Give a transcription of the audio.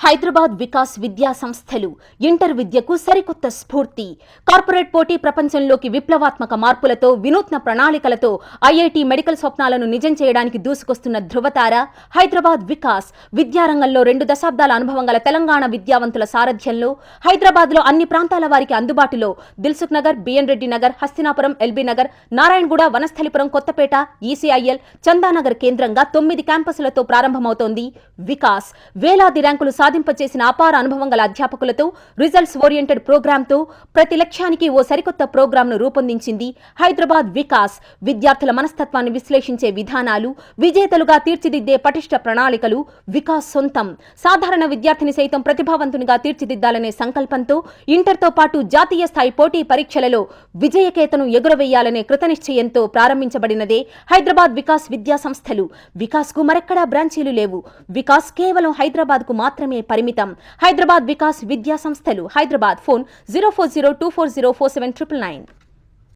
హైదరాబాద్ వికాస్ విద్యా సంస్థలు ఇంటర్ విద్యకు సరికొత్త స్ఫూర్తి. కార్పొరేట్ పోటీ ప్రపంచంలోకి విప్లవాత్మక మార్పులతో, వినూత్న ప్రణాళికలతో ఐఐటి మెడికల్ స్వప్నాలను నిజం చేయడానికి దూసుకొస్తున్న ధృవతార హైదరాబాద్ వికాస్. విద్యారంగంలో 2 దశాబ్దాల అనుభవం గల తెలంగాణ విద్యావంతుల సారథ్యంలో హైదరాబాద్లో అన్ని ప్రాంతాల వారికి అందుబాటులో దిల్సుఖ్ నగర్, బిఎన్ రెడ్డి నగర్, హస్తినాపురం, ఎల్బీ నగర్, నారాయణగూడ, వనస్థలిపురం, కొత్తపేట, ఈసీఐఎల్, చందానగర్ కేంద్రంగా 9 క్యాంపసులతో ప్రారంభమవుతోంది వికాస్. వేలాది ర్యాంకులు సాధింపచేసిన అపార అనుభవం గల అధ్యాపకులతో, రిజల్ట్స్ ఓరియంటెడ్ ప్రోగ్రాంతో ప్రతి లక్ష్యానికి ఓ సరికొత్త ప్రోగ్రాంను రూపొందించింది హైదరాబాద్ వికాస్. విద్యార్థుల మనస్తత్వాన్ని విశ్లేషించే విధానాలు, విజేతలుగా తీర్చిదిద్దే పటిష్ట ప్రణాళికలు వికాస్ సొంతం. సాధారణ విద్యార్థిని సైతం ప్రతిభావంతునిగా తీర్చిదిద్దాలనే సంకల్పంతో ఇంటర్తో పాటు జాతీయ స్థాయి పోటీ పరీక్షలలో విజయకేతను ఎగురవేయాలనే కృతనిశ్చయంతో ప్రారంభించబడినదే హైదరాబాద్ వికాస్ విద్యా సంస్థలు. వికాస్ కు మరెక్కడా బ్రాంచీలు లేవు. వికాస్ కేవలం హైదరాబాద్ కు మాత్రమే పరిమితం. హైదరాబాద్ వికాస్ విద్యా సంస్థలు, హైదరాబాద్. ఫోన్ 0402404799.